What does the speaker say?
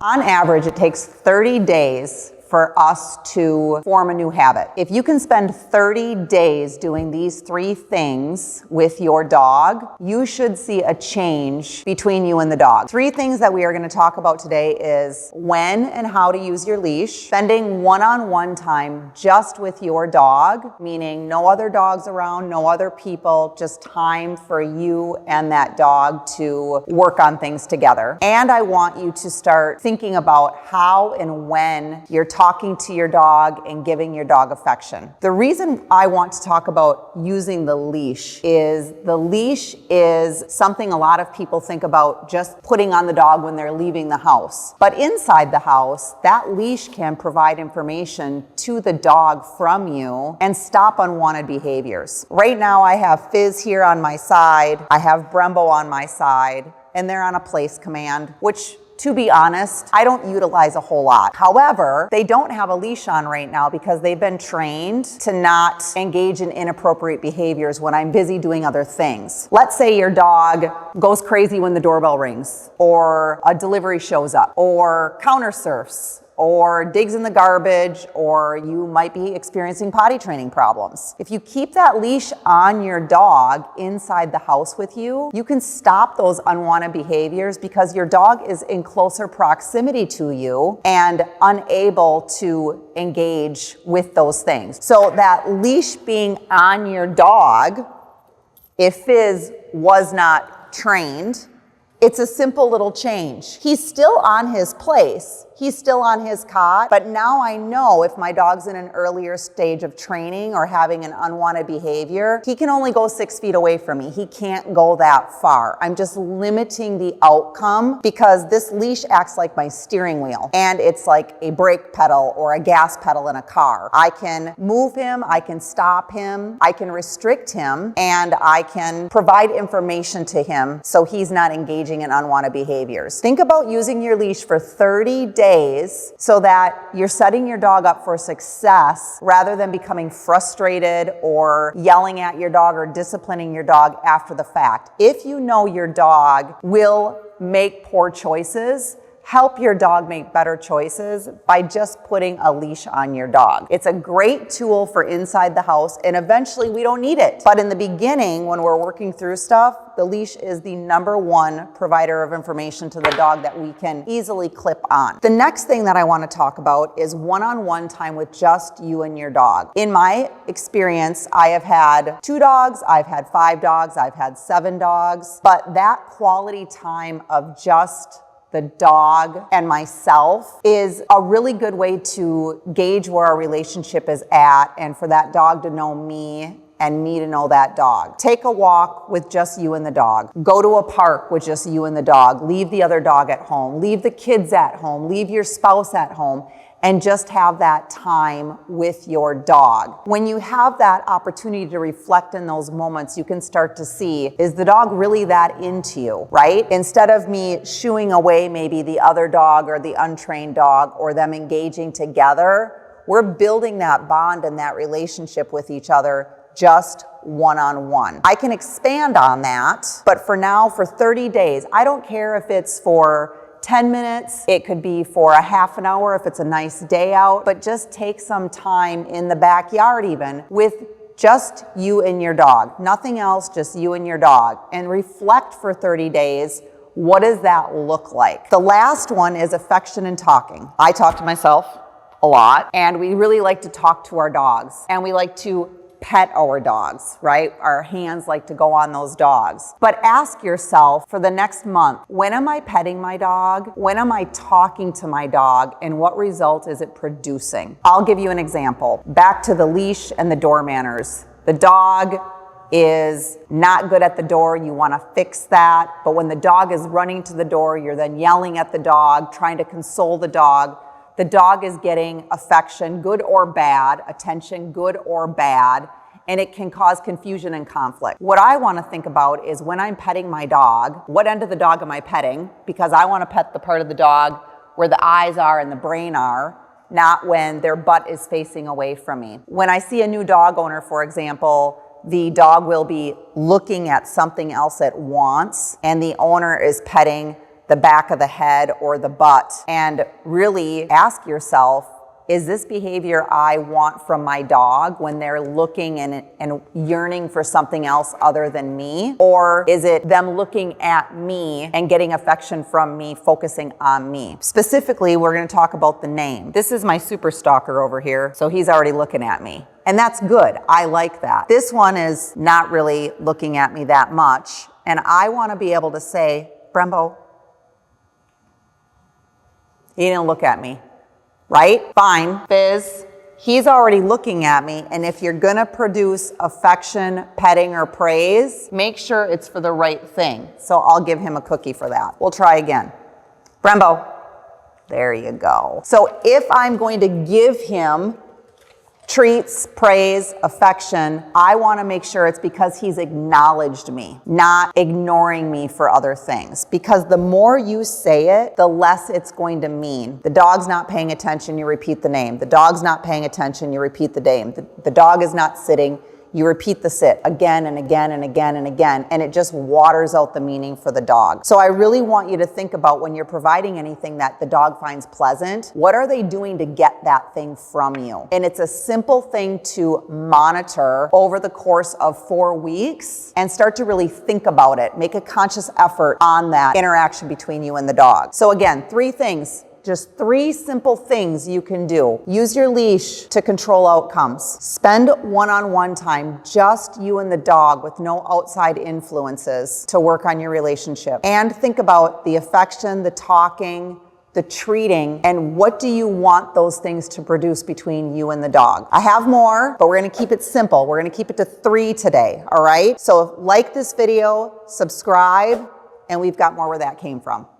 On average, it takes 30 days for us to form a new habit. If you can spend 30 days doing these 3 things with your dog, you should see a change between you and the dog. 3 things that we are going to talk about today is when and how to use your leash, spending one-on-one time just with your dog, meaning no other dogs around, no other people, just time for you and that dog to work on things together. And I want you to start thinking about how and when you're talking to your dog and giving your dog affection. The reason I want to talk about using the leash is something a lot of people think about just putting on the dog when they're leaving the house. But inside the house, that leash can provide information to the dog from you and stop unwanted behaviors. Right now I have Fizz here on my side, I have Brembo on my side, and they're on a place command, which, to be honest, I don't utilize a whole lot. However, they don't have a leash on right now because they've been trained to not engage in inappropriate behaviors when I'm busy doing other things. Let's say your dog goes crazy when the doorbell rings, or a delivery shows up, or counter surfs, or digs in the garbage, or you might be experiencing potty training problems. If you keep that leash on your dog inside the house with you, you can stop those unwanted behaviors because your dog is in closer proximity to you and unable to engage with those things. So that leash being on your dog, if Fizz was not trained, it's a simple little change. He's still on his place. He's still on his cot, but now I know if my dog's in an earlier stage of training or having an unwanted behavior, he can only go 6 feet away from me. He can't go that far. I'm just limiting the outcome because this leash acts like my steering wheel, and it's like a brake pedal or a gas pedal in a car. I can move him, I can stop him, I can restrict him, and I can provide information to him so he's not engaging in unwanted behaviors. Think about using your leash for 30 days so that you're setting your dog up for success rather than becoming frustrated or yelling at your dog or disciplining your dog after the fact. If you know your dog will make poor choices, help your dog make better choices by just putting a leash on your dog. It's a great tool for inside the house, and eventually we don't need it. But in the beginning, when we're working through stuff, the leash is the #1 provider of information to the dog that we can easily clip on. The next thing that I want to talk about is one-on-one time with just you and your dog. In my experience, I have had 2 dogs, I've had 5 dogs, I've had 7 dogs, but that quality time of just the dog and myself is a really good way to gauge where our relationship is at and for that dog to know me and me to know that dog. Take a walk with just you and the dog. Go to a park with just you and the dog. Leave the other dog at home. Leave the kids at home. Leave your spouse at home. And just have that time with your dog. When you have that opportunity to reflect in those moments, you can start to see, is the dog really that into you, right? Instead of me shooing away maybe the other dog or the untrained dog or them engaging together, we're building that bond and that relationship with each other just one-on-one. I can expand on that, but for now, for 30 days, I don't care if it's for 10 minutes, it could be for a half an hour if it's a nice day out, but just take some time in the backyard even with just you and your dog. Nothing else, just you and your dog. And reflect for 30 days. What does that look like? The last one is affection and talking. I talk to myself a lot, and we really like to talk to our dogs, and we like to pet our dogs, right? Our hands like to go on those dogs. But ask yourself for the next month, when am I petting my dog? When am I talking to my dog? And what result is it producing? I'll give you an example. Back to the leash and the door manners. The dog is not good at the door, you want to fix that. But when the dog is running to the door, you're then yelling at the dog, trying to console the dog. The dog is getting affection, good or bad, attention, good or bad, and it can cause confusion and conflict. What I want to think about is when I'm petting my dog, what end of the dog am I petting? Because I want to pet the part of the dog where the eyes are and the brain are, not when their butt is facing away from me. When I see a new dog owner, for example, the dog will be looking at something else it wants, and the owner is petting the back of the head or the butt, and really ask yourself, is this behavior I want from my dog when they're looking and yearning for something else other than me? Or is it them looking at me and getting affection from me, focusing on me? Specifically, we're gonna talk about the name. This is my super stalker over here, so he's already looking at me. And that's good, I like that. This one is not really looking at me that much, and I wanna be able to say, Brembo, he didn't look at me. Right? Fine. Fizz, he's already looking at me, and if you're gonna produce affection, petting, or praise, make sure it's for the right thing. So I'll give him a cookie for that. We'll try again. Brembo. There you go. So if I'm going to give him treats, praise, affection, I want to make sure it's because he's acknowledged me, not ignoring me for other things. Because the more you say it, the less it's going to mean. The dog's not paying attention, you repeat the name. The dog's not paying attention, you repeat the name. The dog is not sitting, you repeat the sit again and again and again and again, and it just waters out the meaning for the dog. So I really want you to think about when you're providing anything that the dog finds pleasant, what are they doing to get that thing from you? And it's a simple thing to monitor over the course of 4 weeks and start to really think about it. Make a conscious effort on that interaction between you and the dog. So again, 3 things. Just 3 simple things you can do. Use your leash to control outcomes. Spend one-on-one time, just you and the dog with no outside influences to work on your relationship. And think about the affection, the talking, the treating, and what do you want those things to produce between you and the dog. I have more, but we're gonna keep it simple. We're gonna keep it to 3 today, all right? So like this video, subscribe, and we've got more where that came from.